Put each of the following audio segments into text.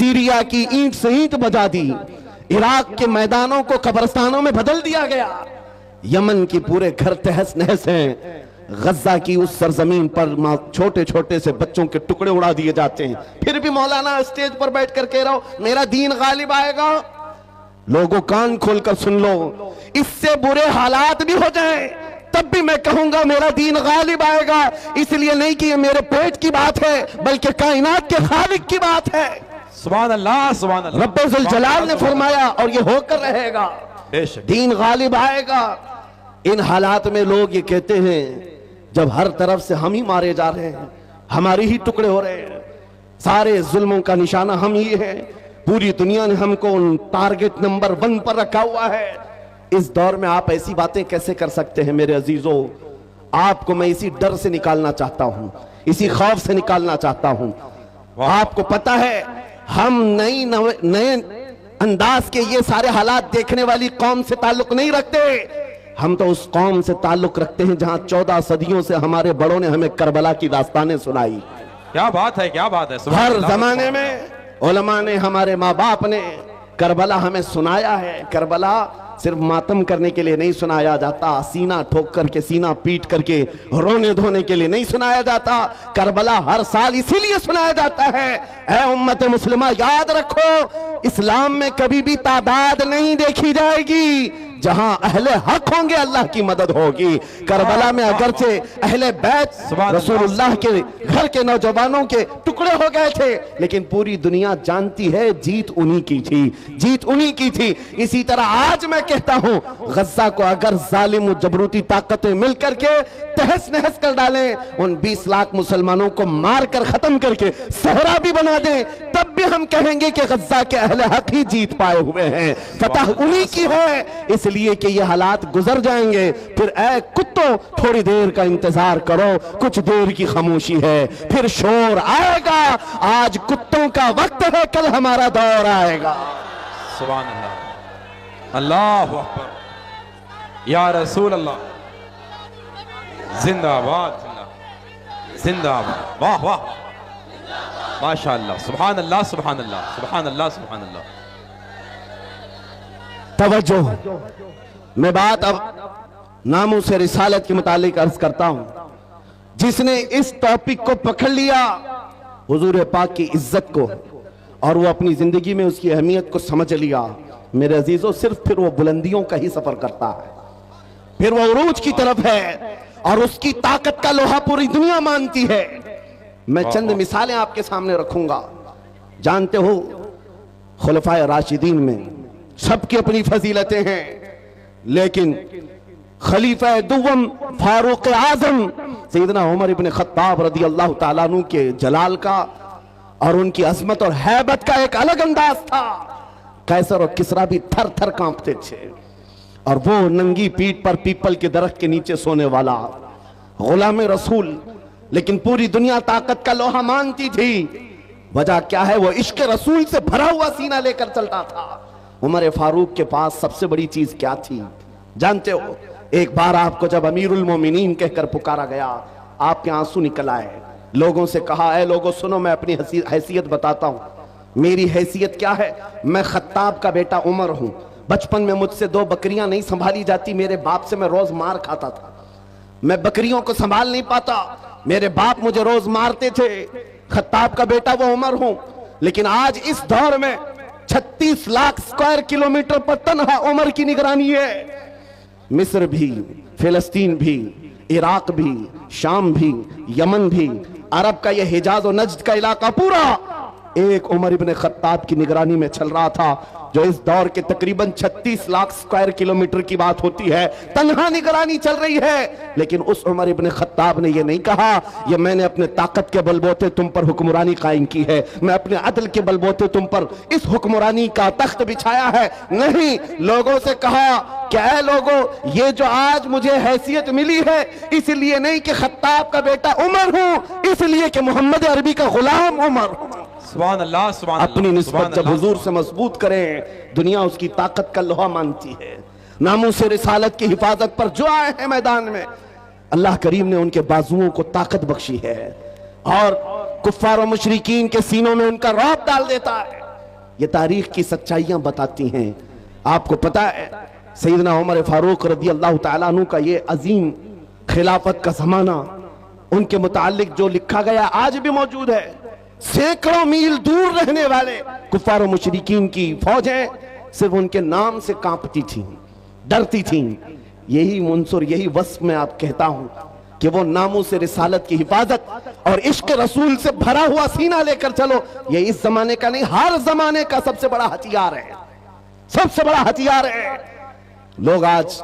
Syria की ईंट से ईंट बजा दी, इराक के मैदानों को कब्रिस्तानों में बदल दिया गया, यमन की पूरे घर तहस नहस हैं, गज्जा की उस सरजमीन पर छोटे छोटे से बच्चों के टुकड़े उड़ा दिए जाते हैं, फिर भी मौलाना स्टेज पर बैठ कर कह रहा हो मेरा दीन गालिब आएगा। लोगों कान खोलकर सुन लो, इससे बुरे हालात भी हो जाएं तब भी मैं कहूंगा मेरा दीन गालिब आएगा। इसलिए नहीं कि ये मेरे पेट की बात है, बल्कि कायनात के खालिक की बात है। सुभान अल्लाह, सुभान अल्लाह। रब्बुल जलाल ने फरमाया और ये होकर रहेगा, दीन गालिब आएगा। इन हालात में लोग ये कहते हैं जब हर तरफ से हम ही मारे जा रहे हैं, हमारे ही टुकड़े हो रहे हैं, सारे जुल्मों का निशाना हम ही है, पूरी दुनिया ने हमको टारगेट नंबर 1 पर रखा हुआ है। इस दौर में आप ऐसी बातें कैसे कर सकते हैं? मेरे अजीजों, आपको मैं इसी डर से निकालना चाहता हूं, इसी खौफ से निकालना चाहता हूं। आपको पता है हम नए अंदाज के ये सारे हालात देखने वाली कौम से ताल्लुक नहीं रखते, हम तो उस कौम से ताल्लुक रखते हैं जहां 14 सदियों से हमारे बड़ों ने हमें करबला की दास्तानें सुनाई। क्या बात है, क्या बात है। हर जमाने में उलमा ने, हमारे माँ बाप ने करबला हमें सुनाया है। करबला सिर्फ मातम करने के लिए नहीं सुनाया जाता, सीना ठोक करके, सीना पीट करके रोने धोने के लिए नहीं सुनाया जाता। करबला हर साल इसीलिए सुनाया जाता है, ऐ उम्मत मुस्लिमा याद रखो, इस्लाम में कभी भी तादाद नहीं देखी जाएगी, जहां अहले हक होंगे अल्लाह की मदद होगी। करबला में अगरचे अहले बैत रसूलुल्लाह के घर के नौजवानों के टुकड़े हो गए थे, लेकिन पूरी दुनिया जानती है जीत उन्हीं की थी, जीत उन्हीं की थी। इसी तरह आज मैं कहता हूं, गज्जा को अगर जालिम जबरूती ताकतें मिलकर के तहस नहस कर डालें, उन 20 लाख मुसलमानों को मार कर खत्म करके सहरा भी बना दें, तब भी हम कहेंगे कि गज्जा के अहले हक ही जीत पाए हुए हैं, फतह उन्हीं की है। इसलिए कि ये हालात गुजर जाएंगे, फिर ऐ कुत्तों थोड़ी देर का इंतजार करो, कुछ देर की खामोशी है, फिर शोर आएगा। आज कुत्तों का वक्त है, कल हमारा दौर आएगा। सुभान अल्लाह, अल्लाहु अकबर, या रसूल अल्लाह, जिंदाबाद जिंदाबाद, वाह वाह, माशाअल्लाह, सुभान अल्लाह, सुभान अल्लाह, सुभान अल्लाह, सुभान अल्लाह। तवज्जो, मैं बात अब नामों से रिसालत के मुतालिक अर्ज करता हूं। जिसने इस टॉपिक को पकड़ लिया, हुजूर पाक की इज्जत को, और वो अपनी जिंदगी में उसकी अहमियत को समझ लिया, मेरे अजीजों, सिर्फ फिर वो बुलंदियों का ही सफर करता है, फिर वो उरूज की तरफ है, और उसकी ताकत का लोहा पूरी दुनिया मानती है। मैं चंद मिसालें आपके सामने रखूंगा। जानते हो, खुलफाए राशिदीन में सबकी अपनी फजीलतें हैं, लेकिन खलीफा दुव्वम फारूक आजम सैयदना उमर इब्न खत्ताब रदी अल्लाह ताला अन्हु के जलाल का और उनकी अजमत और हैबत का एक अलग अंदाज था। कैसर और किसरा भी थर थर कांपते थे, और वो नंगी पीठ पर पीपल के दरख्त के नीचे सोने वाला गुलाम रसूल, लेकिन पूरी दुनिया ताकत का लोहा मानती थी। वजह क्या है? वो इश्क रसूल से भरा हुआ सीना लेकर चलता था। उमर फारूक के पास सबसे बड़ी चीज क्या थी जानते हो? एक बार आपको जब अमीरुल मोमिनीन कहकर पुकारा गया, आपके आंसू निकल आए। लोगों से कहा, ऐ लोगों सुनो, मैं अपनी हैसियत बताता हूं। मेरी हैसियत क्या है? मैं खत्ताब का बेटा उमर हूं। बचपन में मुझसे 2 बकरियां नहीं संभाली जाती, मेरे बाप से मैं रोज मार खाता था। मैं बकरियों को संभाल नहीं पाता, मेरे बाप मुझे रोज मारते थे। खत्ताब का बेटा वो उमर हूं, लेकिन आज इस दौर में 36 लाख स्क्वायर किलोमीटर पर तन्हा उमर की निगरानी है। मिस्र भी, फिलिस्तीन भी, इराक भी, शाम भी, यमन भी, अरब का यह हिजाज और नज्द का इलाका पूरा एक उमर इब्न खत्ताब की निगरानी में चल रहा था, जो इस दौर के तकरीबन 36 लाख स्क्वायर किलोमीटर की बात होती है। तन्हा निगरानी चल रही है, लेकिन उस उमर इब्न खत्ताब ने यह नहीं कहा ये मैंने अपने ताकत के बलबूते तुम पर हुक्मरानी कायम की है, मैं अपने अदल के बलबूते तुम पर इस हुक्मरानी का तख्त बिछाया है। नहीं, लोगों से कहा क्या लोगों, ये जो आज मुझे हैसियत मिली है इसलिए नहीं कि खत्ताब का बेटा उमर हूं, इसलिए कि मोहम्मद अरबी का गुलाम उमर हूं। सुभान अल्लाह, सुभान अल्लाह। अपनी निस्बत जब हुजूर से मजबूत करें, दुनिया उसकी ताकत का लोहा मानती है। नामों से रिसालत की हिफाजत पर जो आए हैं मैदान में, अल्लाह करीम ने उनके बाजुओं को ताकत बख्शी है और कुफ्फार और मुशरिकीन के सीनों में उनका रौब डाल देता है। ये तारीख की सच्चाइयां बताती हैं। आपको पता है सैयदना उमर फारूक रदी अल्लाह ताला अन्हु का ये अजीम खिलाफत का जमाना, उनके मुतालिक जो लिखा गया आज भी मौजूद है। सैकड़ों मील दूर रहने वाले कुफार और मुशरिकीन की फौजें सिर्फ उनके नाम से कांपती थीं, डरती थीं। यही मुंसुर, यही वस्फ में आप कहता हूं कि वो नामों से रिसालत की हिफाजत और इश्क रसूल से भरा हुआ सीना लेकर चलो, ये इस जमाने का नहीं हर जमाने का सबसे बड़ा हथियार है, सबसे बड़ा हथियार है। लोग आज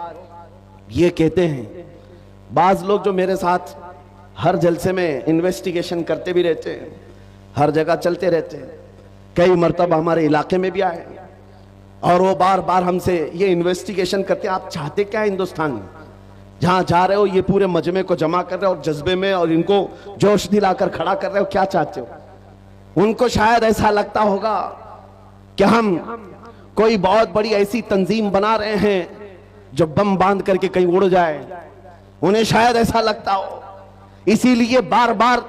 ये कहते हैं, बाज लोग जो मेरे साथ हर जलसे में इन्वेस्टिगेशन करते भी रहते हैं, हर जगह चलते रहते हैं, कई मरतबा हमारे इलाके में भी आए और वो बार बार हमसे ये इन्वेस्टिगेशन करते हैं, आप चाहते क्या हिंदुस्तान में, जहां जा रहे हो ये पूरे मजमे को जमा कर रहे हो और जज्बे में और इनको जोश दिलाकर खड़ा कर रहे हो, क्या चाहते हो? उनको शायद ऐसा लगता होगा कि हम कोई बहुत बड़ी ऐसी तंजीम बना रहे हैं जो बम बांध करके कहीं उड़ जाए, उन्हें शायद ऐसा लगता हो, इसीलिए बार बार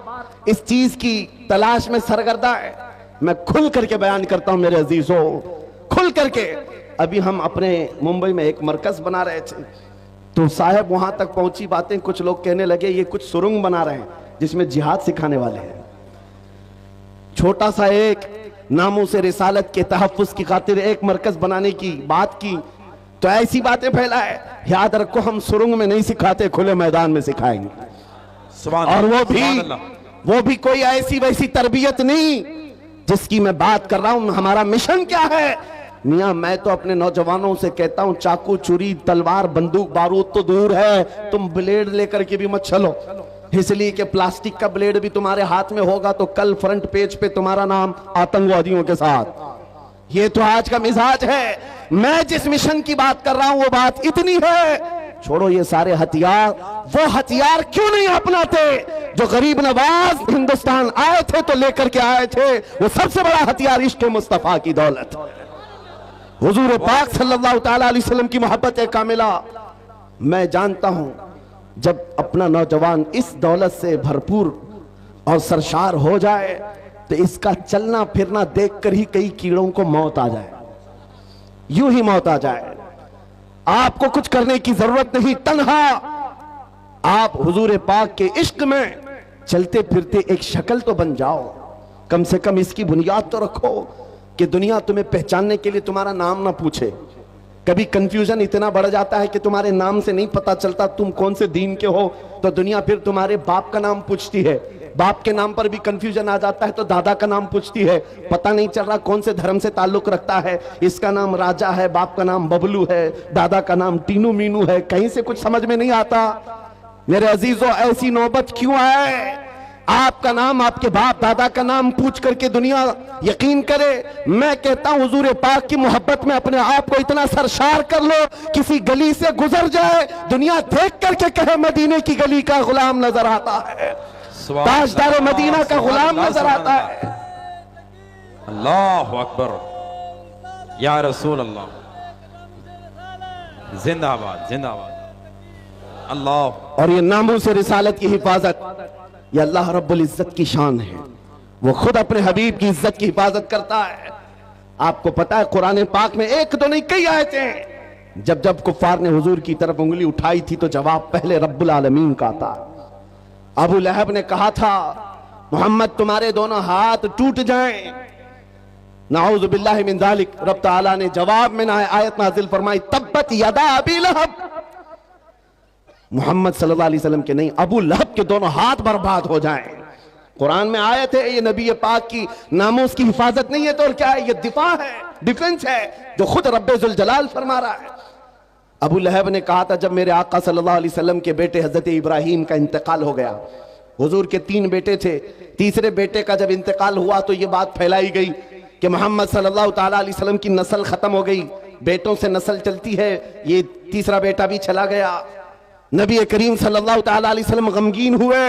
इस चीज की तलाश में सरगर्दा है। मैं खुल करके बयान करता हूं मेरे अजीजों, खुल करके। अभी हम अपने मुंबई में एक मरकज बना रहे थे, तो साहब वहां तक पहुंची बातें, कुछ लोग कहने लगे ये कुछ सुरंग बना रहे हैं जिसमें जिहाद सिखाने वाले हैं। छोटा सा एक नामों से रिसालत के तहफ्फुज की खातिर एक मरकज बनाने की बात की तो ऐसी बातें फैलाए। याद रखो, हम सुरंग में नहीं सिखाते, खुले मैदान में सिखाएंगे। और वो भी कोई ऐसी वैसी तरबियत नहीं जिसकी मैं बात कर रहा हूं। हमारा मिशन क्या है मियां, मैं तो अपने नौजवानों से कहता हूं, चाकू छुरी तलवार बंदूक बारूद तो दूर है, तुम ब्लेड लेकर के भी मत चलो, इसलिए कि प्लास्टिक का ब्लेड भी तुम्हारे हाथ में होगा तो कल फ्रंट पेज पे तुम्हारा नाम आतंकवादियों के साथ। ये तो आज का मिजाज है। मैं जिस मिशन की बात कर रहा हूं वो बात इतनी है, छोड़ो ये सारे हथियार, वो हथियार क्यों नहीं अपनाते जो गरीब नवाज हिंदुस्तान आए थे तो लेकर के आए थे। वो सबसे बड़ा हथियार इश्क मुस्तफा की दौलत, हुजूर पाक सल्लल्लाहु ताला अलैहि वसल्लम की मोहब्बत कामिला। मैं जानता हूं जब अपना नौजवान इस दौलत से भरपूर और सरशार हो जाए तो इसका चलना फिरना देखकर ही कई कीड़ों को मौत आ जाए, यूं ही मौत आ जाए। आपको कुछ करने की जरूरत नहीं, तन्हा आप हुजूर पाक के इश्क में चलते फिरते एक शक्ल तो बन जाओ, कम से कम इसकी बुनियाद तो रखो कि दुनिया तुम्हें पहचानने के लिए तुम्हारा नाम ना पूछे। कभी कंफ्यूजन इतना बढ़ जाता है कि तुम्हारे नाम से नहीं पता चलता तुम कौन से दीन के हो, तो दुनिया फिर तुम्हारे बाप का नाम पूछती है। बाप के नाम पर भी कंफ्यूजन आ जाता है तो दादा का नाम पूछती है, पता नहीं चल रहा कौन से धर्म से ताल्लुक रखता है, इसका नाम राजा है, बाप का नाम बबलू है, दादा का नाम टीनू मीनू है, कहीं से कुछ समझ में नहीं आता। मेरे अजीजों, ऐसी नौबत क्यों आए? आपका नाम, आपके बाप दादा का नाम पूछ करके दुनिया यकीन करे। मैं कहता हूं हुजूर पाक की मोहब्बत में अपने आप को इतना सरशार कर लो, किसी गली से गुजर जाए दुनिया देख करके कहे मदीने की गली का गुलाम नजर आता है, ताजदार मदीना का गुलाम नजर आता है। अल्लाह अकबर, या रसूल अल्लाह, जिंदाबाद जिंदाबाद अल्लाह। और ये नामों से रिसालत की हिफाजत ये अल्लाह रब्बुल इज्जत की शान है, वो खुद अपने हबीब की इज्जत की हिफाजत करता है। आपको पता है कुरान पाक में एक दो नहीं कई आयतें, जब जब कुफ्फार ने हुजूर की तरफ उंगली उठाई थी तो जवाब पहले रब्बुल आलमीन का था। अबू लहब ने कहा था मोहम्मद तुम्हारे दोनों हाथ टूट जाएं, नाऊज़ु बिल्लाहि मिन ज़ालिक। रब तआला ने जवाब में आयत नाजिल फरमाई तब्बत यदा अबी लहब, मोहम्मद सल्लल्लाहु अलैहि वसल्लम के नहीं, अबू लहब के दोनों हाथ बर्बाद हो जाएं। कुरान में आयत है, ये नबी पाक की नामोस की हिफाजत नहीं है तो और क्या है, ये दिफा है, डिफेंस है जो खुद रब्बे जुल जलाल फरमा रहा है। अबू लहब ने कहा था जब मेरे आका सल्लल्लाहु अलैहि वसल्लम के बेटे हजरत इब्राहिम का इंतकाल हो गया, हुजूर के 3 बेटे थे, तीसरे बेटे का जब इंतकाल हुआ तो ये बात फैलाई गई कि मोहम्मद सल्लल्लाहु ताला अलैहि वसल्लम की नस्ल खत्म हो गई, बेटों से नस्ल चलती है, ये तीसरा बेटा भी चला गया। नबी करीम सल्लल्लाहु ताला अलैहि वसल्लम गमगीन हुए।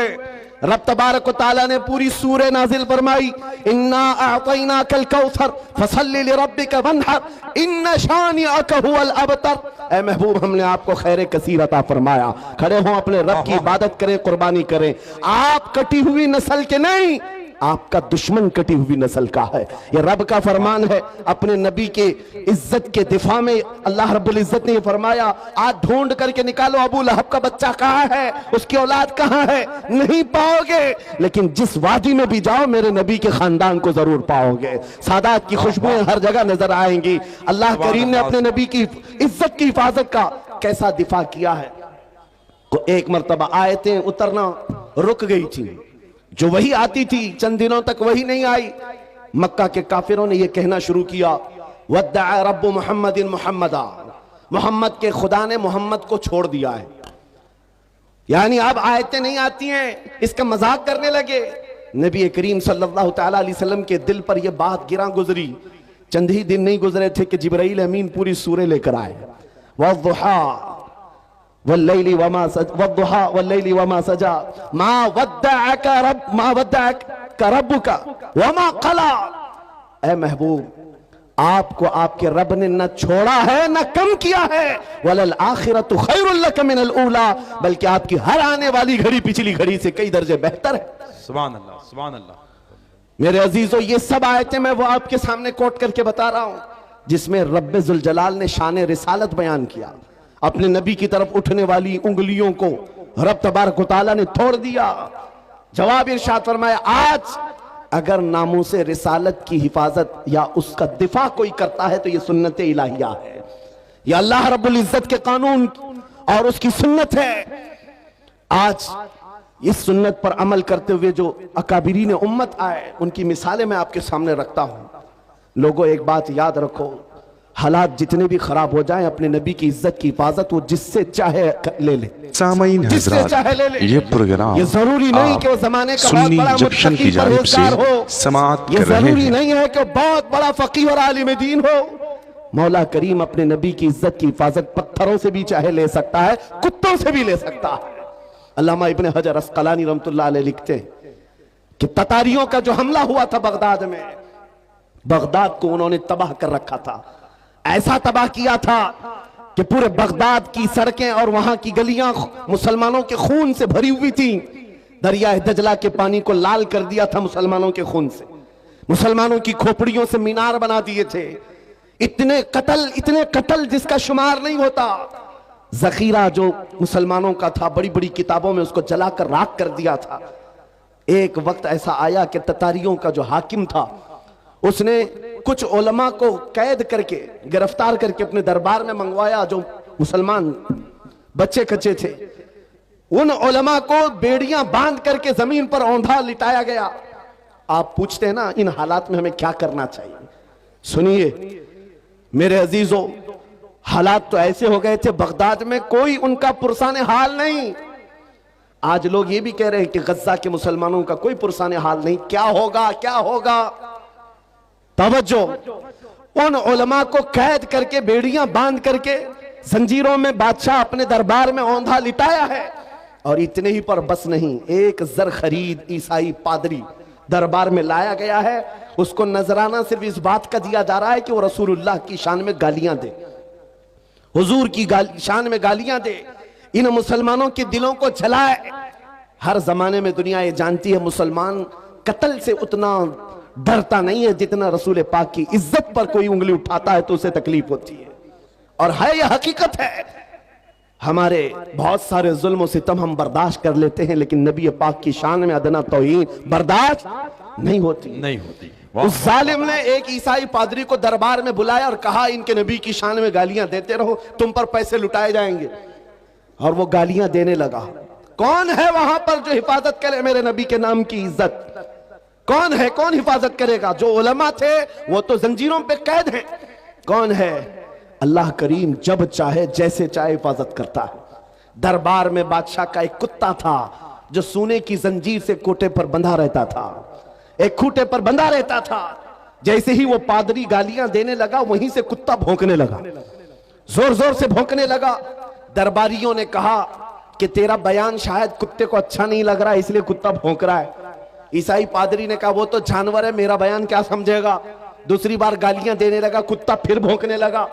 रब तबारक व तआला ने पूरी सूरह नाजिल फरमाई, इन्ना अअतैनाकल कौसर फसल्लि लिरब्बिका वन्हर इन्न शानिअका हुवल अबतर। ए महबूब, हमने आपको खैर कसीर अता फरमाया, खड़े हो अपने रब की इबादत करें, कुर्बानी करें। आप कटी हुई नस्ल के नहीं, आपका दुश्मन कटी हुई नस्ल का है। ये रब का फरमान है। अपने नबी के इज्जत के दिफा में अल्लाह रब्बुल इज्जत ने फरमाया, आज ढूंढ करके निकालो अबू लहब का बच्चा कहां है, उसकी औलाद कहां है, नहीं पाओगे। लेकिन जिस वादी में भी जाओ मेरे नबी के खानदान को जरूर पाओगे। सादात की खुशबुएं हर जगह नजर आएंगी। अल्लाह करीम ने अपने नबी की इज्जत की हिफाजत का कैसा दिफा किया है। तो एक मर्तबा आयतें उतरना रुक गई थी, जो वही आती थी चंद दिनों तक वही नहीं आई। मक्का के काफिरों ने यह कहना शुरू किया, वद्दअ रब्बु मुहम्मदिन मुहम्मदा, मोहम्मद के खुदा ने मोहम्मद को छोड़ दिया है। यानी अब आयतें नहीं आती हैं, इसका मजाक करने लगे। नबी करीम सल्लल्लाहु तआला अलैहि वसल्लम के दिल पर यह बात गिरा गुजरी। चंद ही दिन नहीं गुजरे थे कि जिब्राइल अमीन पूरी सूरह लेकर आए। वद्दुहा वल्लैलि वमा वद्दुहा वल्लैलि वमा सजा मा वद्दअका रब्बुका वमा कला। ऐ महबूब, आपको आपके रब ने न छोड़ा है न कम किया है। वलल आखिरतु खैरुल लक मिनल ऊला, बल्कि आपकी हर आने वाली घड़ी पिछली घड़ी से कई दर्जे बेहतर है। सुभान अल्लाह, सुभान अल्लाह। मेरे अजीजों, ये सब आयतें मैं वो आपके सामने कोट करके बता रहा हूं जिसमें रब्बे जुल जलाल ने शान रिसालत बयान किया। अपने नबी की तरफ उठने वाली उंगलियों को रब तबारक व तआला ने तोड़ दिया। जवाब इरशाद फरमाया, आज अगर नामूस रिसालत की हिफाजत या उसका दिफा कोई करता है तो ये सुन्नत इलाहिया है, ये अल्लाह रब्बुल इज्जत के कानून और उसकी सुन्नत है। आज इस सुन्नत पर अमल करते हुए जो अकाबिरीन उम्मत आए, उनकी मिसालें मैं आपके सामने रखता हूं। लोगों, एक बात याद रखो, हालात जितने भी खराब हो जाएं, अपने नबी की इज्जत की हिफाजत वो जिससे चाहे ले ले, जिससे चाहे ले ले। ये प्रोग्राम ये जरूरी नहीं कि वो जमाने का बहुत बड़ा जंक्शन की जानिब से समाअत ये कर रहे जरूरी हैं। नहीं है कि बहुत बड़ा फकीह और आलिम दीन हो। मौला करीम अपने नबी की इज्जत की हिफाजत पत्थरों से भी चाहे ले सकता है, कुत्तों से भी ले सकता है। अल्लामा इब्ने हजर अस्कलानी रहमतुल्लाह अलैह लिखते हैं कि ततारियों का जो हमला हुआ था बगदाद में, बगदाद को उन्होंने तबाह कर रखा था। ऐसा तबाह किया था कि पूरे बगदाद की सड़कें और वहां की गलियां मुसलमानों के खून से भरी हुई थी। दरिया दजला के पानी को लाल कर दिया था मुसलमानों के खून से। मुसलमानों की खोपड़ियों से मीनार बना दिए थे। इतने कत्ल जिसका शुमार नहीं होता। जखीरा जो मुसलमानों का था, बड़ी बड़ी किताबों में उसको जलाकर राख कर दिया था। एक वक्त ऐसा आया कि ततारियों का जो हाकिम था, उसने कुछ उलमा को कैद करके गिरफ्तार करके अपने दरबार में मंगवाया, जो मुसलमान बच्चे कच्चे थे। उन उलमा को बेड़ियां बांध करके जमीन पर औंधा लिटाया गया। आप पूछते हैं ना, इन हालात में हमें क्या करना चाहिए? सुनिए मेरे अजीजों, हालात तो ऐसे हो गए थे बगदाद में, कोई उनका पुरसाने हाल नहीं। आज लोग ये भी कह रहे हैं कि गज्जा के मुसलमानों का कोई पुरसाने हाल नहीं। क्या होगा, क्या होगा? तवज्जो, उन उलमा को कैद करके बेड़ियां बांध करके जंजीरों में बादशाह अपने दरबार में औंधा लिटाया है। और इतने ही पर बस नहीं, एक जर खरीद ईसाई पादरी दरबार में लाया गया है। उसको नजराना सिर्फ इस बात का दिया जा रहा है कि वो रसूलुल्लाह की शान में गालियां दे, हुजूर की शान में गालियां दे, इन मुसलमानों के दिलों को जलाए। हर जमाने में दुनिया ये जानती है मुसलमान कत्ल से उतना डरता नहीं है जितना रसूल पाक की इज्जत पर कोई उंगली उठाता है तो उसे तकलीफ होती है। और है यह हकीकत है। हमारे बहुत सारे जुल्म और सितम हम बर्दाश्त कर लेते हैं, लेकिन नबी पाक की शान में अदना तौहीन बर्दाश्त नहीं होती। उस जालिम ने एक ईसाई पादरी को दरबार में बुलाया और कहा, इनके नबी की शान में गालियां देते रहो, तुम पर पैसे लुटाए जाएंगे। और वो गालियां देने लगा। कौन है वहां पर जो हिफाजत करे मेरे नबी के नाम की इज्जत? कौन है, कौन हिफाजत करेगा? जो उलमा थे वो तो जंजीरों पे कैद हैं। कौन है? अल्लाह करीम जब चाहे जैसे चाहे हिफाजत करता है। दरबार में बादशाह का एक कुत्ता था जो सोने की जंजीर से कोटे पर बंधा रहता था, एक खूटे पर बंधा रहता था। जैसे ही वो पादरी गालियां देने लगा, वहीं से कुत्ता भौंकने लगा, जोर जोर से भौंकने लगा। दरबारियों ने कहा कि तेरा बयान शायद कुत्ते को अच्छा नहीं लग रहा है, इसलिए कुत्ता भौंक रहा है। ईसाई पादरी ने कहा, वो तो जानवर है, मेरा बयान क्या समझेगा? दूसरी बार गालियां देने लगा, कुत्ता फिर भौंकने लगा।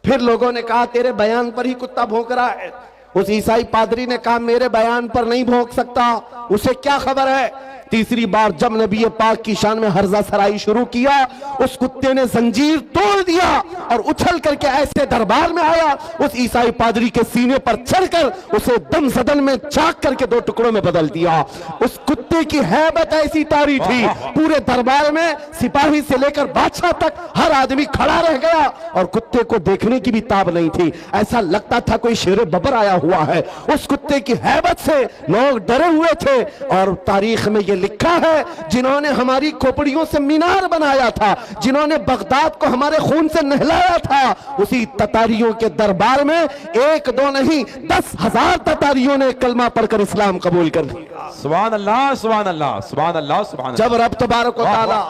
फिर लोगों ने कहा, तेरे बयान पर ही कुत्ता भौंक रहा है। उस ईसाई पादरी ने कहा, मेरे बयान पर नहीं भौंक सकता, उसे क्या खबर है तीसरी बार जब नबी पाक की शान में हर्जा सराई शुरू किया, उस कुत्ते ने जंजीर तोड़ दिया और उछल करके ऐसे दरबार में आया, उस ईसाई पादरी के सीने पर चढ़कर उसे दम सदन में चाक करके 2 टुकड़ों में बदल दिया। उस कुत्ते की हैबत ऐसी तारी थी, पूरे दरबार में सिपाही से लेकर बादशाह तक हर आदमी खड़ा रह गया और कुत्ते को देखने की भी ताब नहीं थी। ऐसा लगता था कोई शेर बबर आया हुआ है। उस कुत्ते की हैबत से लोग डरे हुए थे और तारीख में यह लिखा है, जिन्होंने हमारी खोपड़ियों से मीनार बनाया था, जिन्होंने बगदाद को हमारे खून से नहलाया था, उसी ततारियों के दरबार में 1-2 नहीं 10,000 ततारियों ने कलमा पढ़कर इस्लाम कबूल कर लिया। सुभान अल्लाह, सुभान अल्लाह, सुभान अल्लाह, सुभान अल्लाह। जब रब तबारक व तआला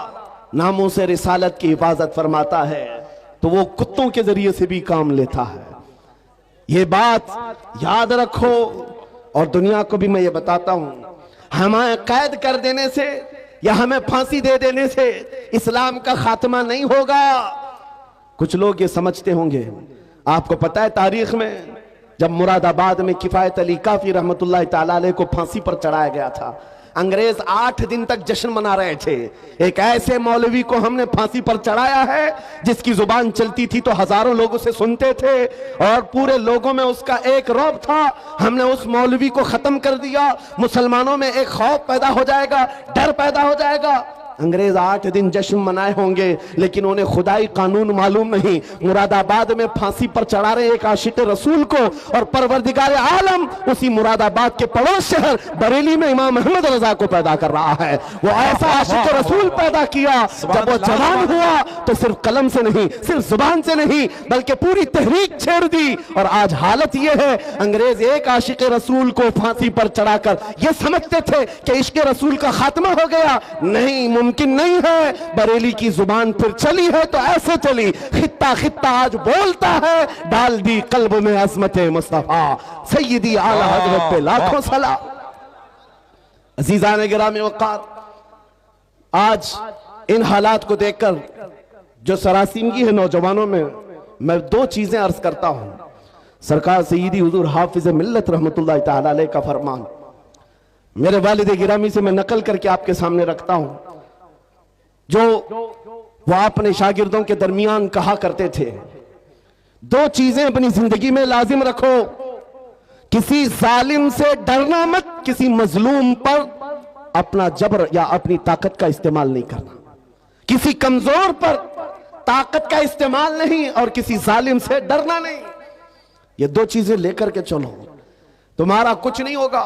नामों से रिसालत की हिफाजत फरमाता है तो वो कुत्तों के जरिए से भी काम लेता है। ये बात याद रखो और दुनिया को भी मैं ये बताता हूं, हमें कैद कर देने से या हमें फांसी दे देने से इस्लाम का खात्मा नहीं होगा। कुछ लोग ये समझते होंगे, आपको पता है तारीख में जब मुरादाबाद में किफायत अली काफी रहमतुल्लाह ताला अलैह को फांसी पर चढ़ाया गया था, अंग्रेज 8 दिन तक जश्न मना रहे थे। एक ऐसे मौलवी को हमने फांसी पर चढ़ाया है जिसकी जुबान चलती थी तो हजारों लोग उसे सुनते थे और पूरे लोगों में उसका एक रौब था। हमने उस मौलवी को खत्म कर दिया। मुसलमानों में एक खौफ पैदा हो जाएगा, डर पैदा हो जाएगा। अंग्रेज 8 दिन जश्न मनाए होंगे लेकिन उन्हें खुदाई कानून मालूम नहीं। मुरादाबाद में फांसी पर चढ़ा रहे एक आशिक रसूल को और परवरदिगार आलम उसी मुरादाबाद के पड़ोस शहर बरेली में इमाम अहमद रजा को पैदा कर रहा है। वो ऐसा आशिक रसूल पैदा किया, जब वो जवान हुआ तो सिर्फ कलम से नहीं, सिर्फ जुबान से नहीं, बल्कि पूरी तहरीक छेड़ दी। और आज हालत ये है, अंग्रेज एक आशिक रसूल को फांसी पर चढ़ाकर ये समझते थे कि इश्क रसूल का खात्मा हो गया। नहीं, मुमकिन नहीं है। बरेली की जुबान फिर चली है तो ऐसे चली, खित्ता खित्ता आज बोलता है, डाल दी कल्ब में अज़मत मुस्तफा सय्यदी आला हज़रत पे लाखों सलाम। अज़ीज़ान गिरामी वक़ार, आज इन हालात को देखकर जो सरासीमगी है नौजवानों में, मैं 2 चीजें अर्ज करता हूं। सरकार सय्यदी हुजूर हाफिज़ मिल्लत रहमतुल्लाह ताला अलैह का फरमान मेरे वालिद गिरामी से मैं नकल करके आपके सामने रखता हूं, जो वो अपने शागिर्दों के दरमियान कहा करते थे, 2 चीजें अपनी जिंदगी में लाजिम रखो। किसी जालिम से डरना मत, किसी मजलूम पर अपना जबर या अपनी ताकत का इस्तेमाल नहीं करना। किसी कमजोर पर ताकत का इस्तेमाल नहीं और किसी जालिम से डरना नहीं। ये 2 चीजें लेकर के चलो, तुम्हारा कुछ नहीं होगा।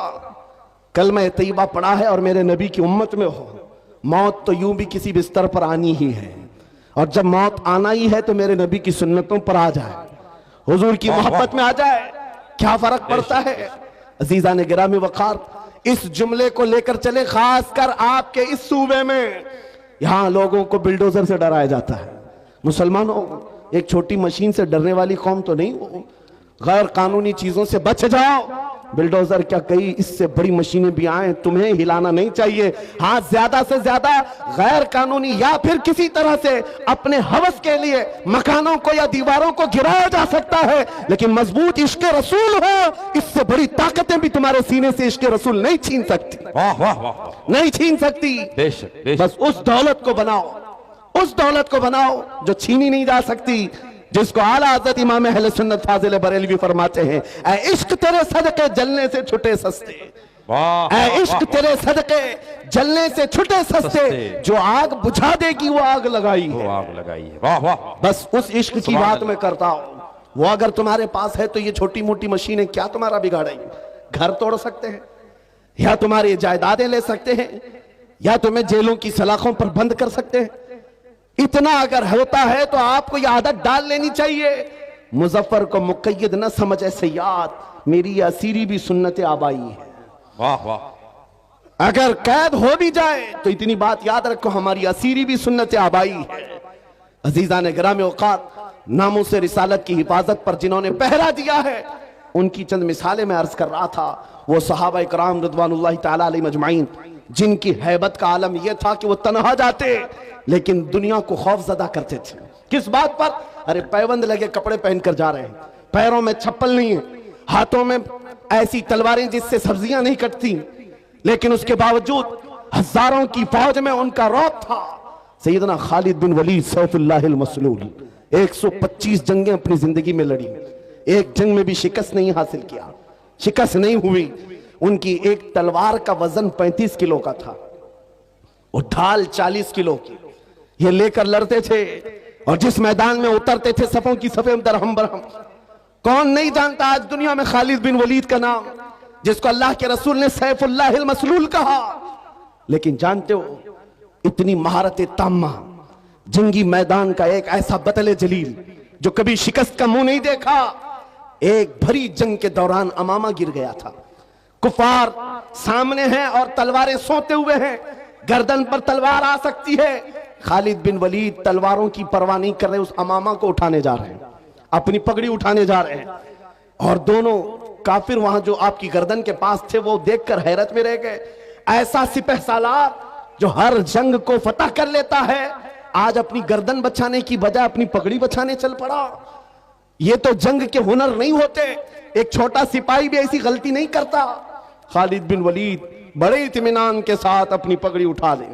कलमा तैयबा पढ़ा है और मेरे नबी की उम्मत में हो, मौत तो यूं भी किसी बिस्तर पर आनी ही है और जब मौत आना ही है तो मेरे नबी की सुन्नतों पर आ जाए, हुजूर की मोहब्बत में आ जाए, क्या फर्क पड़ता है। अजीज़ान गिरामी वक़ार, इस जुमले को लेकर चले, खासकर आपके इस सूबे में यहां लोगों को बिल्डोजर से डराया जाता है। मुसलमानों, एक छोटी मशीन से डरने वाली कौम तो नहीं हो, गैर कानूनी चीजों से बच जाओ। बिल्डोजर क्या, कई इससे बड़ी मशीनें भी आए, तुम्हें हिलाना नहीं चाहिए। हाँ, ज्यादा से ज्यादा गैर कानूनी या फिर किसी तरह से अपने हवस के लिए मकानों को या दीवारों को गिराया जा सकता है, लेकिन मजबूत इश्क रसूल हो, इससे बड़ी ताकतें भी तुम्हारे सीने से इश्क रसूल नहीं छीन सकती। वाह वाह वाह, नहीं छीन सकती। बेशक बेशक। बस उस दौलत को बनाओ, उस दौलत को बनाओ जो छीनी नहीं जा सकती, जिसको आला हज़रत इमाम अहले सुन्नत फाजिल बरेलवी फरमाते हैं, ऐ इश्क तेरे सदके जलने से छुटे सस्ते। ऐ इश्क तेरे सदके जलने से छुटे सस्ते, जो आग बुझा देगी वो आग लगाई है, वो आग लगाई है। वाह वाह। बस उस इश्क की बात मैं करता हूं। वो अगर तुम्हारे पास है तो ये छोटी मोटी मशीनें क्या तुम्हारा बिगाड़ेंगी। घर तोड़ सकते हैं या तुम्हारी जायदादें ले सकते हैं या तुम्हें जेलों की सलाखों पर बंद कर सकते हैं। इतना अगर होता है तो आपको यह आदत डाल लेनी चाहिए, मुजफ्फर को मुक़य्यद न समझ ऐसे याद, मेरी असीरी भी सुन्नत आबाई है। वाह वाह। अगर कैद हो भी जाए तो इतनी बात याद रखो, हमारी असीरी भी सुन्नत आबाई है। अजीज़ान गिरामी औक़ात, नामों से रिसालत की हिफाजत पर जिन्होंने पहरा दिया है, उनकी चंद मिसालें मैं अर्ज कर रहा था। वो सहाबा इकराम रिज़वानुल्लाहि तआला अलैहिम अजमाइन, जिनकी हैबत का आलम यह था कि वो तन्हा जाते लेकिन दुनिया को खौफजदा करते थे। किस बात पर? अरे पैबंद लगे कपड़े पहनकर जा रहे हैं, पैरों में चप्पल नहीं है, हाथों में ऐसी तलवारें जिससे सब्जियां नहीं कटती, लेकिन उसके बावजूद हजारों की फौज में उनका रौब था। सैयदना खालिद बिन वलीद सैफुल्लाहिल मसलूल 125 जंगें अपनी जिंदगी में लड़ी, एक जंग में भी शिकस्त नहीं हासिल किया, शिकस्त नहीं हुई। उनकी एक तलवार का वजन 35 किलो का था और ढाल 40 किलो की। ये लेकर लड़ते थे और जिस मैदान में उतरते थे सफों की सफे दरहम बरहम। कौन नहीं जानता आज दुनिया में खालिद बिन वलीद का नाम, जिसको अल्लाह के रसूल ने सैफुल्लाहिल मसलूल कहा। लेकिन जानते हो, इतनी महारत ताम्मा, जंगी मैदान का एक ऐसा बतले जलील जो कभी शिकस्त का मुंह नहीं देखा, एक भरी जंग के दौरान अमामा गिर गया था। कुफार सामने हैं और तलवारें सोते हुए हैं, गर्दन पर तलवार आ सकती है। खालिद बिन वलीद तलवारों की परवाह नहीं कर रहे, उस अमामा को उठाने जा रहे हैं, अपनी पगड़ी उठाने जा रहे हैं। और दोनों काफिर वहां जो आपकी गर्दन के पास थे वो देखकर हैरत में रह गए। ऐसा सिपह सालार जो हर जंग को फतह कर लेता है, आज अपनी गर्दन बचाने की बजाय अपनी पगड़ी बचाने चल पड़ा। ये तो जंग के हुनर नहीं होते, एक छोटा सिपाही भी ऐसी गलती नहीं करता। खालिद बिन वलीद बड़े इत्मीनान के साथ अपनी पगड़ी उठा ले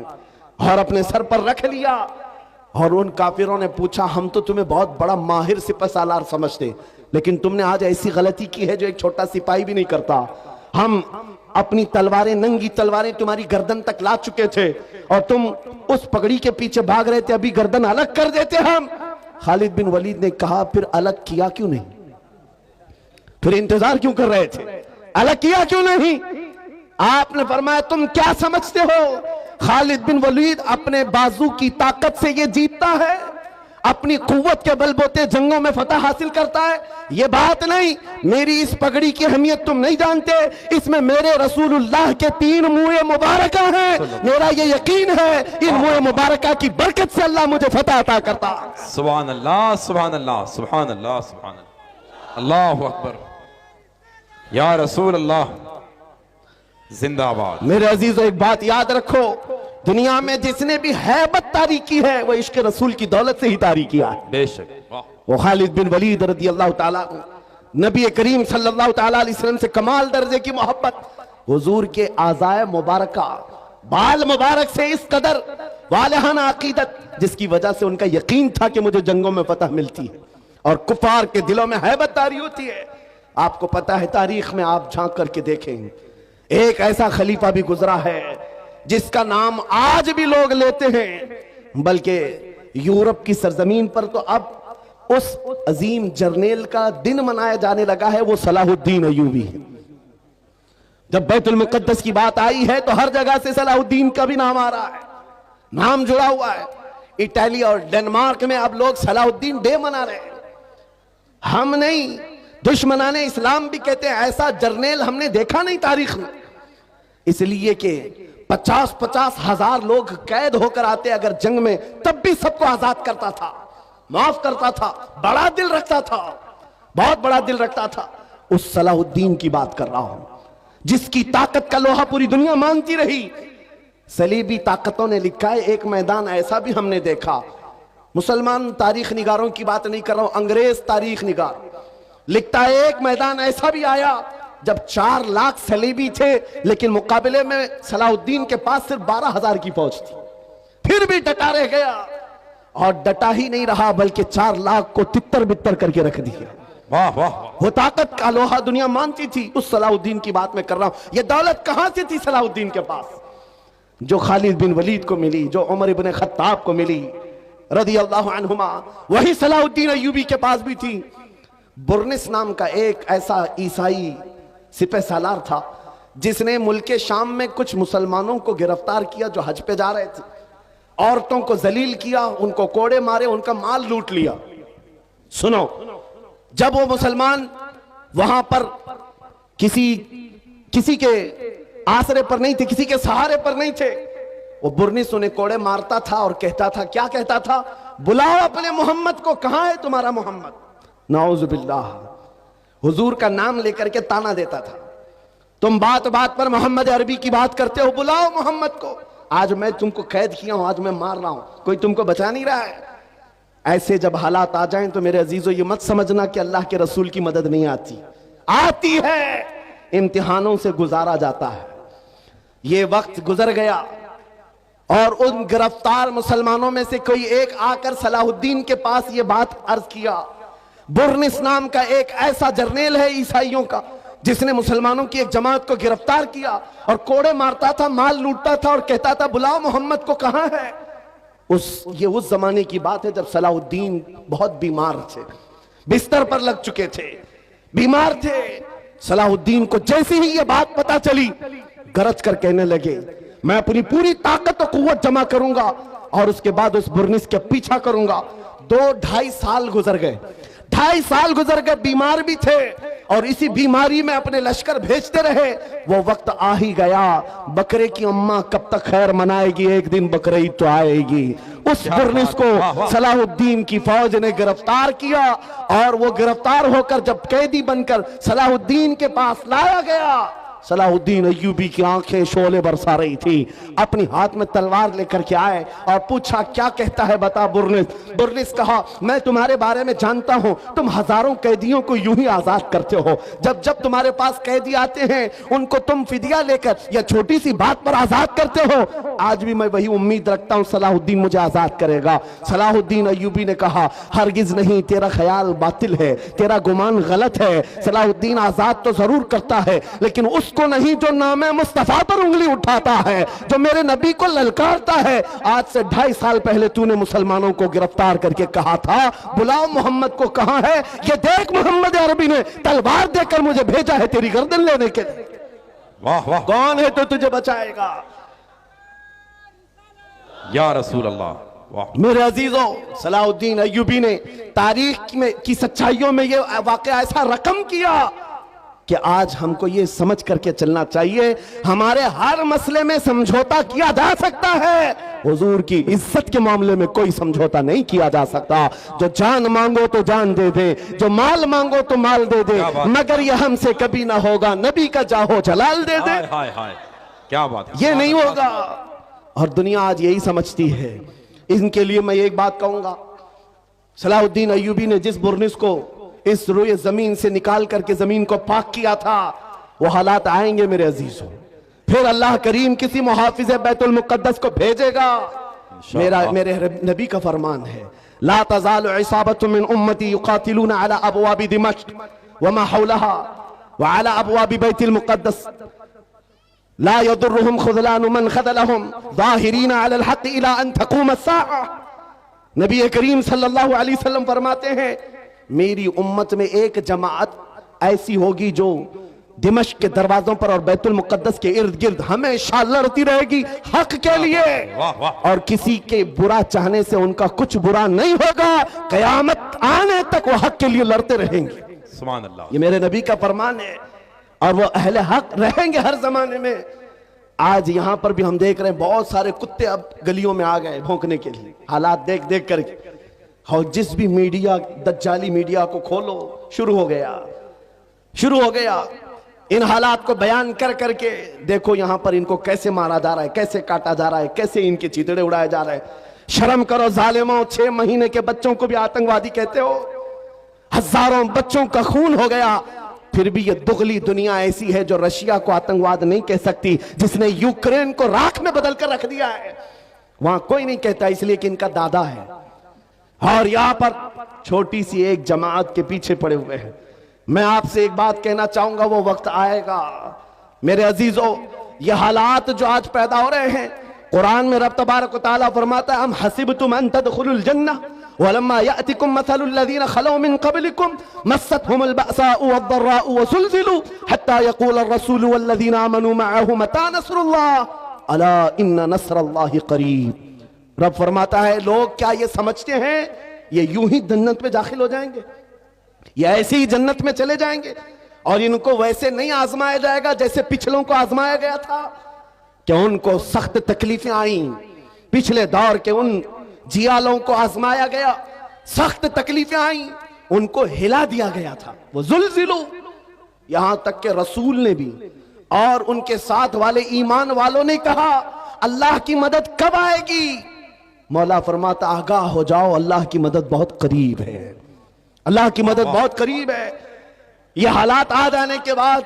और अपने सर पर रख लिया। और उन काफिरों ने पूछा, हम तो तुम्हें बहुत बड़ा माहिर सिपह सालार समझते, लेकिन तुमने आज ऐसी गलती की है जो एक छोटा सिपाही भी नहीं करता। हम अपनी तलवारें, नंगी तलवारें तुम्हारी गर्दन तक ला चुके थे और तुम उस पगड़ी के पीछे भाग रहे थे, अभी गर्दन अलग कर देते हम। खालिद बिन वलीद ने कहा, फिर अलग किया क्यों नहीं? फिर इंतजार क्यों कर रहे थे? अलग किया क्यों नहीं? आपने फरमाया, तुम क्या समझते हो खालिद बिन वलीद अपने बाजू की ताकत से ये जीतता है, अपनी कुव्वत के बलबूते जंगों में फतह हासिल करता है? ये बात नहीं। मेरी इस पगड़ी की अहमियत तुम नहीं जानते, इसमें मेरे रसूलुल्लाह के 3 मुँह मुबारका हैं। मेरा ये यकीन है इन मुँह मुबारका की बरकत से अल्लाह मुझे फतह अता करता। सुभान अल्लाह, सुभान अल्लाह, सुभान अल्लाह, सुभान अल्लाह, अल्लाहु अकबर, या रसूल अल्लाह जिंदाबाद। मेरे अजीजों, एक बात याद रखो, दुनिया में जिसने भी हैबत तारी की है वो इश्क रसूल की दौलत से ही तारी किया है। बेशक, वाह। वो खालिद बिन वलीद रज़ी अल्लाह ताला, नबी करीम सल्लल्लाहु ताला अलैहि वसल्लम से कमाल दर्जे की मोहब्बत, हुजूर के आज़ाए मुबारका, बाल मुबारक से इस कदर वालहाना अकीदत, जिसकी वजह से उनका यकीन था कि मुझे जंगों में फतह मिलती है और कुफार के दिलों में हैबत तारी होती है। आपको पता है, तारीख में आप झांक करके देखें, एक ऐसा खलीफा भी गुजरा है जिसका नाम आज भी लोग लेते हैं, बल्कि यूरोप की सरजमीन पर तो अब उस अजीम जर्नेल का दिन मनाया जाने लगा है, वो सलाहुद्दीन अय्यूबी है। जब बैतुल मुक़द्दस की बात आई है तो हर जगह से सलाहुद्दीन का भी नाम आ रहा है, नाम जुड़ा हुआ है। इटली और डेनमार्क में अब लोग सलाहुद्दीन डे मना रहे हैं। हम नहीं, दुश्मनाने इस्लाम भी कहते हैं ऐसा जर्नेल हमने देखा नहीं तारीख में। इसलिए कि 50-50 हजार लोग कैद होकर आते अगर जंग में, तब भी सबको आजाद करता था, माफ करता था, बड़ा दिल रखता था, बहुत बड़ा दिल रखता था। उस सलाहुद्दीन की बात कर रहा हूं जिसकी ताकत का लोहा पूरी दुनिया मानती रही। सलीबी ताकतों ने लिखा है, एक मैदान ऐसा भी हमने देखा, मुसलमान तारीख निगारों की बात नहीं कर रहा हूं, अंग्रेज तारीख निगार लिखता है, एक मैदान ऐसा भी आया जब 4 लाख सलीबी थे, लेकिन मुकाबले में सलाहुद्दीन के पास सिर्फ 12,000 की फौज थी, फिर भी डटा रह गया। और डटा ही नहीं रहा बल्कि 4 लाख को तितर बितर करके रख दिया। वाह वाह, वो ताकत का लोहा दुनिया मानती थी। उस सलाहुद्दीन की बात मैं कर रहा हूं। ये दौलत कहां से थी सलाहुद्दीन के पास? जो खालिद बिन वलीद को मिली, जो उमर इब्न खत्ताब को मिली रज़ी अल्लाहु अन्हुमा, वही सलाहुद्दीन अय्यूबी के पास भी थी। बुरनिस नाम का एक ऐसा ईसाई सिपह सालार था जिसने मुल्के शाम में कुछ मुसलमानों को गिरफ्तार किया जो हज पे जा रहे थे, औरतों को जलील किया, उनको कोड़े मारे, उनका माल लूट लिया। सुनो, जब वो मुसलमान वहां पर किसी के आसरे पर नहीं थे, किसी के सहारे पर नहीं थे, वो बुरनिस उन्हें कोड़े मारता था और कहता था, क्या कहता था? बुलाओ अपने मोहम्मद को, कहां है तुम्हारा मोहम्मद? नाउजुबिल्लाह, हुजूर का नाम लेकर के ताना देता था। तुम बात बात पर मोहम्मद अरबी की बात करते हो, बुलाओ मोहम्मद को। आज मैं तुमको कैद किया हूं, आज मैं मार रहा हूं, कोई तुमको बचा नहीं रहा है। ऐसे जब हालात आ जाएं तो मेरे अजीजों ये मत समझना कि अल्लाह के रसूल की मदद नहीं आती, आती है, इम्तिहानों से गुजारा जाता है। ये वक्त गुजर गया, और उन गिरफ्तार मुसलमानों में से कोई एक आकर सलाहुद्दीन के पास ये बात अर्ज किया। बुरनिस नाम का एक ऐसा जर्नेल है ईसाइयों का, जिसने मुसलमानों की एक जमात को गिरफ्तार किया और कोड़े मारता था, माल लूटता था और कहता था बुलाओ मोहम्मद को, कहां है। ये उस जमाने की बात है जब सलाहुद्दीन बहुत बीमार थे, बिस्तर पर लग चुके थे, बीमार थे। सलाहुद्दीन को जैसे ही ये बात पता चली, गरज कर कहने लगे मैं अपनी पूरी ताकत और कुव्वत जमा करूंगा और उसके बाद उस बुरनिस के पीछा करूंगा। 2-2.5 साल गुजर गए, 2.5 साल गुजर गए, बीमार भी थे और इसी बीमारी में अपने लश्कर भेजते रहे। वो वक्त आ ही गया, बकरे की अम्मा कब तक खैर मनाएगी, एक दिन बकरीद तो आएगी। उस बुरनिस को सलाहुद्दीन की फौज ने गिरफ्तार किया और वो गिरफ्तार होकर जब कैदी बनकर सलाहुद्दीन के पास लाया गया, सलाहुद्दीन अय्यूबी की आंखें शोले बरसा रही थी। अपनी हाथ में तलवार लेकर के आए और पूछा क्या कहता है बता बुरनिस। बुरनिस कहा मैं तुम्हारे बारे में जानता हूं, तुम हजारों कैदियों को यूं ही आजाद करते हो। जब जब तुम्हारे पास कैदी आते हैं उनको तुम फिदिया लेकर या छोटी सी बात पर आजाद करते हो। आज भी मैं वही उम्मीद रखता हूं सलाहुद्दीन मुझे आजाद करेगा। सलाहुद्दीन अय्यूबी ने कहा हरगिज नहीं, तेरा ख्याल बातिल है, तेरा गुमान गलत है। सलाहुद्दीन आजाद तो जरूर करता है लेकिन उस को नहीं जो नामे मुस्तफा पर उंगली उठाता है, जो मेरे नबी को ललकारता है। आज से 2.5 साल पहले तूने मुसलमानों को गिरफ्तार करके कहा था बुलाओ मोहम्मद को, कहां है ये देख। मोहम्मद अरबी ने तलवार देकर मुझे भेजा है तेरी गर्दन लेने के। वाह वाह, कौन है तो तुझे बचाएगा या रसूल अल्लाह। वाह मेरे अजीजों, सलाहुद्दीन अय्यूबी ने तारीख में की सच्चाइयों में यह वाकया ऐसा रकम किया कि आज हमको ये समझ करके चलना चाहिए हमारे हर मसले में समझौता किया जा सकता है, हुजूर की इज्जत के मामले में कोई समझौता नहीं किया जा सकता। जो जान मांगो तो जान दे दे, जो माल मांगो तो माल दे दे, मगर ये हमसे कभी ना होगा नबी का जाहो जलाल दे दे। हाय हाय हाय, क्या बात है, ये नहीं होगा। और दुनिया आज यही समझती है। इनके लिए मैं एक बात कहूंगा, सलाहुद्दीन अय्यूबी ने जिस बुरनिस को इस रोए जमीन से निकाल करके जमीन को पाक किया था, वो हालात आएंगे मेरे अजीजों। फिर अल्लाह करीम किसी मुहाफिज बैतुल मुक़द्दस को भेजेगा। मेरे नबी का फरमान है ला तज़ालु इसाबतुम मिन उम्मती युक़ातिलूना अला अबवाबि दिमश्क व मा हौलहा व अला अबवाबि बैतुल मुक़द्दस ला यदुर्रुहुम खुज़लानु मन ख़ज़लहुम ज़ाहिरीना अलल हक़्क़ि इला अन तक़ूम अस्साअ। नबी करीम सल्लल्लाहु अलैहि वसल्लम फरमाते हैं मेरी उम्मत में एक जमात ऐसी होगी जो दिमश्क के दरवाजों पर और बैतुल मुक़द्दस के इर्द गिर्द हमेशा लड़ती रहेगी हक के लिए, और किसी के बुरा चाहने से उनका कुछ बुरा नहीं होगा। कयामत आने तक वो हक के लिए लड़ते रहेंगे। सुभान अल्लाह, ये मेरे नबी का फरमान है और वो अहले हक रहेंगे हर जमाने में। आज यहां पर भी हम देख रहे हैं बहुत सारे कुत्ते अब गलियों में आ गए भौंकने के लिए, हालात देख देख करके। और जिस भी मीडिया, दज्जाली मीडिया को खोलो, शुरू हो गया इन हालात को बयान कर करके। देखो यहां पर इनको कैसे मारा जा रहा है, कैसे काटा जा रहा है, कैसे इनके चितड़े उड़ाए जा रहे हैं। शर्म करो जालिमों, 6 महीने के बच्चों को भी आतंकवादी कहते हो। हजारों बच्चों का खून हो गया, फिर भी ये दुगली दुनिया ऐसी है जो रशिया को आतंकवाद नहीं कह सकती, जिसने यूक्रेन को राख में बदल कर रख दिया है। वहां कोई नहीं कहता इसलिए कि इनका दादा है। और यहां पर छोटी सी एक जमात के पीछे पड़े हुए हैं। मैं आपसे एक बात कहना चाहूंगा, वो वक्त आएगा मेरे अजीजों, ये हालात जो आज पैदा हो रहे हैं, कुरान में रब तबारक व तआला फरमाता है हम हसिबतुम अन तदखुलुल जन्नह वलम्मा यातिकुम मसलुल लज़ीना खलौ मिन क़ब्लिकुम मस्सतहुमुल बअसाउ वद्दर्राउ वज़ुलज़िलू हत्ता यक़ूल अर्रसूलु वल्लज़ीना आमनू मअहु मता नस्रुल्लाह अला इन्न नस्रल्लाहि क़रीब। रब फरमाता है लोग क्या ये समझते हैं ये यूं ही जन्नत में दाखिल हो जाएंगे, ये ऐसे ही जन्नत में चले जाएंगे और इनको वैसे नहीं आजमाया जाएगा जैसे पिछलों को आजमाया गया था। क्या उनको सख्त तकलीफें आई, पिछले दौर के उन जियालों को आजमाया गया, सख्त तकलीफें आई, उनको हिला दिया गया था। वो जुल्जिलो, यहां तक के रसूल ने भी और उनके साथ वाले ईमान वालों ने कहा अल्लाह की मदद कब आएगी। मौला फरमाता आगाह हो जाओ अल्लाह की मदद बहुत करीब है, अल्लाह की मदद बहुत करीब है। ये हालात आ जाने के बाद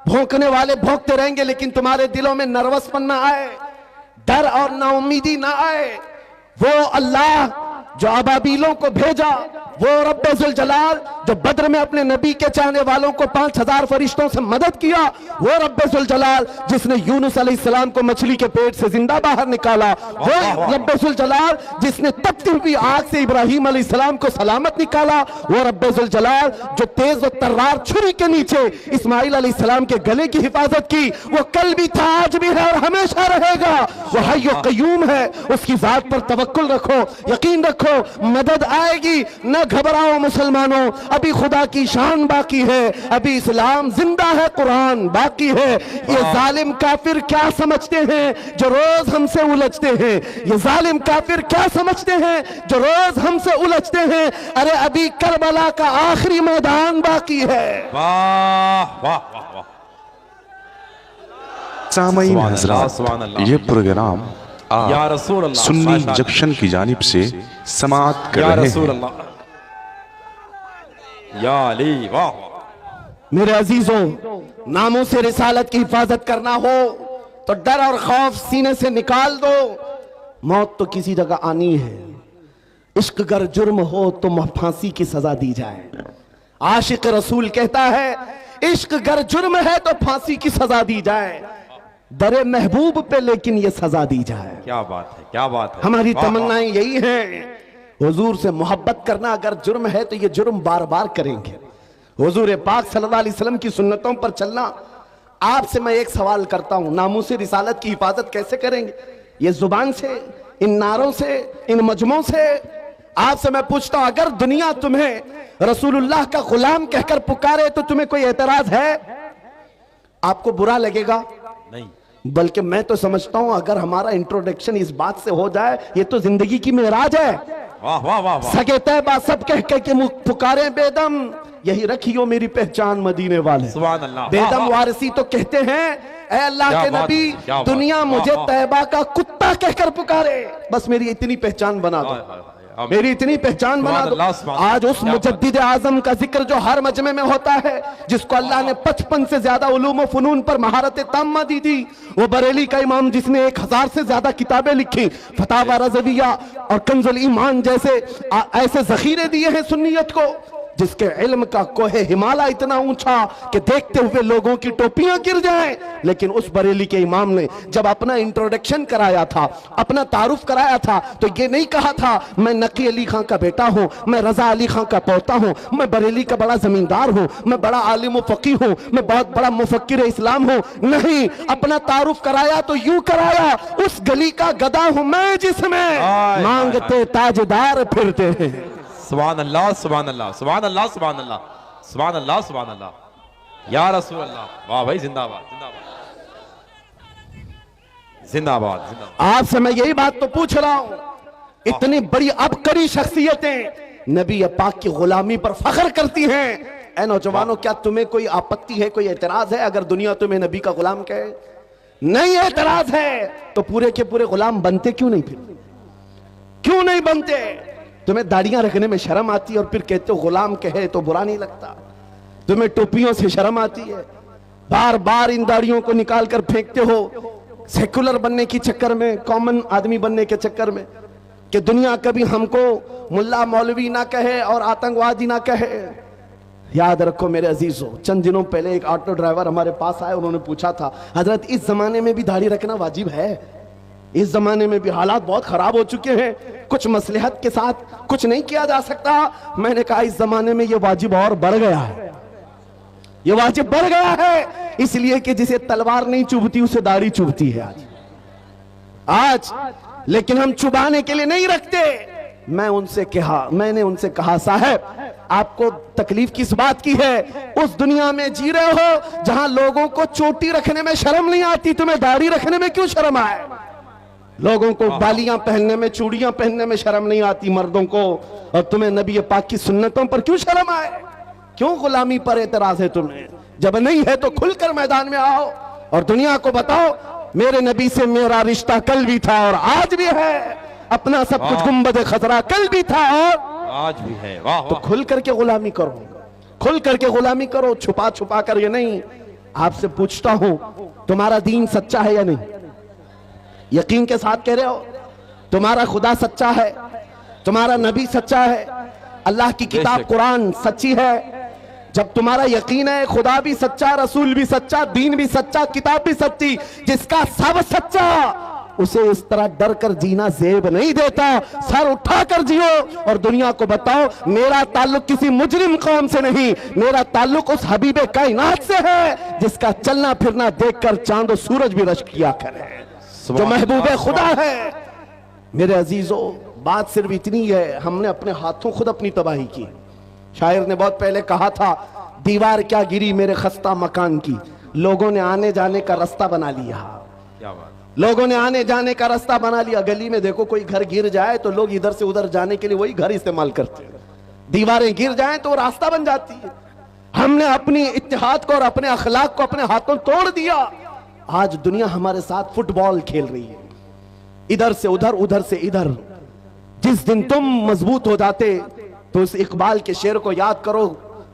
भौंकने वाले भौंकते रहेंगे, लेकिन तुम्हारे दिलों में नर्वसपन ना आए, डर और नाउमीदी ना आए। वो अल्लाह जो अबाबीलों को भेजा, वो रब्बे जुल जलाल जो बद्र में अपने नबी के चाहने वालों को 5000 फरिश्तों से मदद किया, वो रब्बे जुल जलाल जिसने यूनुस अलैहिस्सलाम को मछली के पेट से जिंदा बाहर निकाला, वो रब्बे जुल जलाल जिसने तपती हुई आग से इब्राहिम अलैहिस्सलाम को सलामत निकाला, वो रब्बे जुल जलाल जो तेज और तर्रार छुरी के नीचे इस्माइल अलैहिस्सलाम के गले की हिफाजत की, वो कल भी था, आज भी है और हमेशा रहेगा। वो हय्यो क़य्यूम है, उसकी जात पर तवक्कुल रखो, यकीन रखो, मदद आएगी। न घबराओ मुसलमानों, अभी खुदा की शान बाकी है, अभी इस्लाम जिंदा है, कुरान बाकी है। ये जालिम काफिर क्या समझते हैं जो रोज हमसे उलझते हैं? ये जालिम काफिर क्या समझते हैं जो रोज हमसे उलझते हैं? अरे अभी करबला का आखिरी मैदान बाकी है। वाह वाह वाह वाह। सामईन हज़रात, ये प्रोग्राम या रसूल अल्लाह सुन्नी जंक्शन की जानिब से समाअत कर या रहे रसूल हैं। अल्लाह या अली, वाह वाह। मेरे अजीजों, नामों से रिसालत की हिफाजत करना हो तो डर और खौफ सीने से निकाल दो। मौत तो किसी जगह आनी है। इश्क अगर जुर्म हो तो फांसी की सजा दी जाए। आशिक रसूल कहता है इश्क अगर जुर्म है तो फांसी की सजा दी जाए, दरे महबूब पे लेकिन ये सजा दी जाए। क्या बात है, क्या बात है। हमारी वाह, वाह। तमन्नाएं यही हैं। हुजूर से मोहब्बत करना अगर जुर्म है तो ये जुर्म बार बार करेंगे। हुजूर पाक सल्लल्लाहु अलैहि वसल्लम की सुन्नतों पर चलना। आपसे मैं एक सवाल करता हूं, नामूस रिसालत की हिफाजत कैसे करेंगे? ये जुबान से, इन नारों से, इन मजमों से? आपसे मैं पूछता हूं, अगर दुनिया तुम्हें रसूलुल्लाह का गुलाम कहकर पुकारे तो तुम्हें कोई एतराज है? आपको बुरा लगेगा? नहीं। बल्कि मैं तो समझता हूं अगर हमारा इंट्रोडक्शन इस बात से हो जाए, ये तो जिंदगी की मेराज है। वाह वाह वाह वाह। सगे तैबा सब कह के मुख पुकारे बेदम, यही रखियो मेरी पहचान मदीने वाले। सुभान अल्लाह। बेदम वाह, वाह। वारसी तो कहते हैं ऐ अल्लाह क्या के बात नबी, है, क्या बात दुनिया है। मुझे वाह, वाह। तैबा का कुत्ता कहकर पुकारे, बस मेरी इतनी पहचान बना दो, हाय, हाय, हाय। मेरी इतनी पहचान बना सुभान दो। अल्लाह, सुभान आज उस क्या बात। मुजद्दिद आजम का जिक्र जो हर मजमे में होता है, जिसको अल्लाह ने 55 से ज्यादा उलूम व फनून पर महारत ताम्मा दी थी, वो बरेली का इमाम जिसने 1000 से ज्यादा किताबें लिखी, फतावा रज़विया और कंजुल ईमान जैसे ऐसे जखीरे दिए हैं सुन्नियत को, जिसके इल्म का कोहे हिमालय इतना ऊंचा कि देखते हुए लोगों की टोपियां गिर जाएं। लेकिन उस बरेली के इमाम ने जब अपना इंट्रोडक्शन कराया था, अपना तारुफ कराया था, तो ये नहीं कहा था मैं नकी अली खां का बेटा हूं, मैं रजा अली खां का पोता हूं, मैं बरेली का बड़ा जमींदार हूं, मैं बड़ा आलिम फकीह हूं, मैं बहुत बड़ा मुफक्किर इस्लाम हूं। नहीं, अपना तारुफ कराया तो यूं कराया, उस गली का गदा हूं मैं जिसमें मांगते ताजदार फिरते हैं। सुभान अल्लाह, सुभान अल्लाह, सुभान अल्लाह, सुभान अल्लाह, सुभान अल्लाह, सुभान अल्लाह। या रसूल अल्लाह, वाह भाई, जिंदाबाद जिंदाबाद जिंदाबाद जिंदाबाद। आपसे मैं यही बात तो पूछ रहा हूं, इतनी बड़ी अबकरी शख्सियतें नबी पाक की गुलामी पर फख्र करती हैं। ऐ नौजवानों, क्या तुम्हें कोई आपत्ति है, कोई एतराज है अगर दुनिया तुम्हें नबी का गुलाम कहे? नहीं एतराज है तो पूरे के पूरे गुलाम बनते क्यों नहीं? फिर क्यों नहीं बनते? तुम्हें दाढ़ियां रखने में शर्म आती है और फिर कहते हो गुलाम कहे तो बुरा नहीं लगता। तुम्हें टोपियों से शर्म आती है, बार बार इन दाढ़ियों को निकाल कर फेंकते हो सेकुलर बनने के चक्कर में, कॉमन आदमी बनने के चक्कर में, कि दुनिया कभी हमको मुल्ला मौलवी ना कहे और आतंकवादी ना कहे। याद रखो मेरे अजीजों, चंद दिनों पहले एक ऑटो ड्राइवर हमारे पास आए, उन्होंने पूछा था, हजरत इस जमाने में भी दाढ़ी रखना वाजिब है? इस जमाने में भी हालात बहुत खराब हो चुके हैं, कुछ मसलहत के साथ कुछ नहीं किया जा सकता। मैंने कहा इस जमाने में ये वाजिब और बढ़ गया है, ये वाजिब बढ़ गया है, इसलिए कि जिसे तलवार नहीं चुभती उसे दाढ़ी चुभती है आज। लेकिन हम चुभाने के लिए नहीं रखते। मैंने उनसे कहा साहब आपको तकलीफ किस बात की है? उस दुनिया में जी रहे हो जहां लोगों को चोटी रखने में शर्म नहीं आती, तुम्हें दाढ़ी रखने में क्यों शर्म आए? लोगों को बालियां पहनने में, चूड़ियां पहनने में शर्म नहीं आती मर्दों को, और तुम्हें नबी पाक की सुन्नतों पर क्यों शर्म आए? क्यों गुलामी पर एतराज है तुम्हें? जब नहीं है तो खुलकर मैदान में आओ और दुनिया को बताओ मेरे नबी से मेरा रिश्ता कल भी था और आज भी है, अपना सब कुछ गुंबद खतरा कल भी था और आज भी है। वाह तो वाह। खुल करके गुलामी करो, खुल करके गुलामी करो, छुपा छुपा कर ये नहीं। आपसे पूछता हूं, तुम्हारा दीन सच्चा है या नहीं? यकीन के साथ कह रहे हो तुम्हारा खुदा सच्चा है, तुम्हारा नबी सच्चा है, अल्लाह की किताब बेशक। कुरान सच्ची है। जब तुम्हारा यकीन है खुदा भी सच्चा, रसूल भी सच्चा, दीन भी सच्चा, किताब भी सच्ची, जिसका सब सच्चा, उसे इस तरह डर कर जीना जेब नहीं देता। सर उठा कर जियो और दुनिया को बताओ मेरा ताल्लुक किसी मुजरिम कौम से नहीं, मेरा ताल्लुक उस हबीबे कायनात से है जिसका चलना फिरना देखकर चांद और सूरज भी रश्क किया करे, जो महबूबे खुदा है। मेरे अजीजों, बात सिर्फ इतनी है, हमने अपने हाथों खुद अपनी तबाही की। शायर ने बहुत पहले कहा था, दीवार क्या गिरी मेरे खस्ता मकान की, लोगों ने आने जाने का रास्ता बना लिया। क्या बात, लोगों ने आने जाने का रास्ता बना लिया। गली में देखो कोई घर गिर जाए तो लोग इधर से उधर जाने के लिए वही घर इस्तेमाल करते हैं। दीवारें गिर जाएं तो रास्ता बन जाती है। हमने अपनी इत्तेहाद को और अपने अखलाक को अपने हाथों तोड़ दिया। आज दुनिया हमारे साथ फुटबॉल खेल रही है, इधर से उधर, उधर से इधर। जिस दिन तुम मजबूत हो जाते तो उस इकबाल के शेर को याद करो,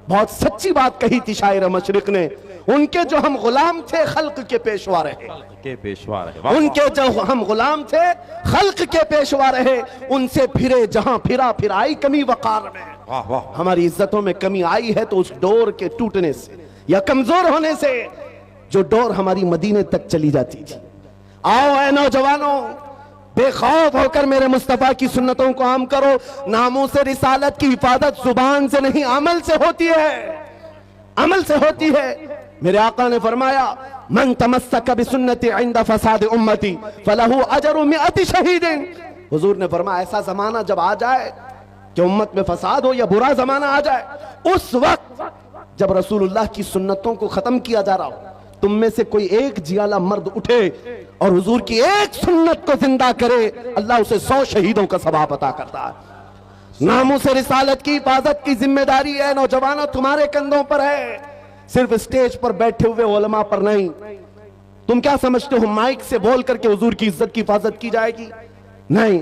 बहुत सच्ची बात कही थी शायर मशरिक ने, उनके जो हम गुलाम थे खल्क के पेशवा रहे, के पेशवा रहे। वाह, उनके जो हम गुलाम थे खल्क के पेशवा रहे, उनसे फिरे जहां फिरा फिर आई कमी वकार में। वाह वाह, हमारी इज्जतों में कमी आई है तो उस डोर के टूटने से या कमजोर होने से, जो डोर हमारी मदीने तक चली जाती थी। आओ ऐ नौजवानों, बेखौफ होकर मेरे मुस्तफा की सुन्नतों को आम करो। नामूस रिसालत की हिफाजत जुबान से नहीं अमल से होती है, अमल से होती है। मेरे आका ने फरमाया, मन तमस्सक बिसुन्नती इंद फसाद उम्मती फलहु अजरु मिअति शहीदिन। हुजूर ने फरमाया, ऐसा जमाना जब आ जाए कि उम्मत में फसाद हो या बुरा जमाना आ जाए, उस वक्त जब रसूलुल्लाह की सुन्नतों को खत्म किया जा रहा हो, तुम में से कोई एक जियाला मर्द उठे और हुजूर की एक सुन्नत को जिंदा करे, अल्लाह उसे 100 शहीदों का सवाब अता करता है। नामूस रिसालत की हिफाजत की जिम्मेदारी है नौजवानों तुम्हारे कंधों पर है, सिर्फ स्टेज पर बैठे हुए उलमा पर नहीं। तुम क्या समझते हो माइक से बोल करके हुजूर की इज्जत की हिफाजत की जाएगी? नहीं,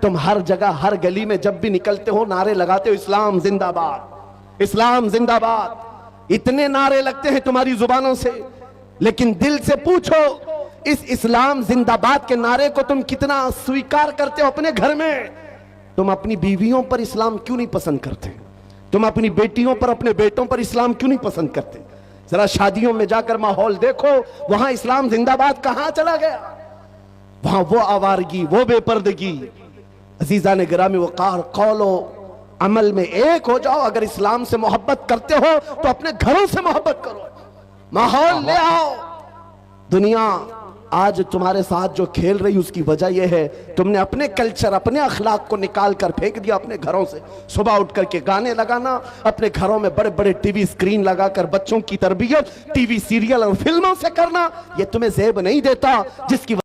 तुम हर जगह हर गली में जब भी निकलते हो नारे लगाते हो, इस्लाम जिंदाबाद, इस्लाम जिंदाबाद। इतने नारे लगते हैं तुम्हारी जुबानों से, लेकिन दिल से पूछो इस इस्लाम जिंदाबाद के नारे को तुम कितना स्वीकार करते हो अपने घर में? तुम अपनी बीवियों पर इस्लाम क्यों नहीं पसंद करते? तुम अपनी बेटियों पर, अपने बेटों पर इस्लाम क्यों नहीं पसंद करते? जरा शादियों में जाकर माहौल देखो, वहां इस्लाम जिंदाबाद कहां चला गया? वहां वो आवारगी, वो बेपर्दगी। अजीजा ने गिरामी वकार, कौलो अमल में एक हो जाओ। अगर इस्लाम से मोहब्बत करते हो तो अपने घरों से मोहब्बत करो, माहौल ले आओ। दुनिया आज तुम्हारे साथ जो खेल रही उसकी वजह यह है, तुमने अपने कल्चर, अपने अखलाक को निकाल कर फेंक दिया अपने घरों से। सुबह उठ करके गाने लगाना, अपने घरों में बड़े बड़े टीवी स्क्रीन लगाकर बच्चों की तरबियत टीवी सीरियल और फिल्मों से करना, यह तुम्हें जेब नहीं देता, जिसकी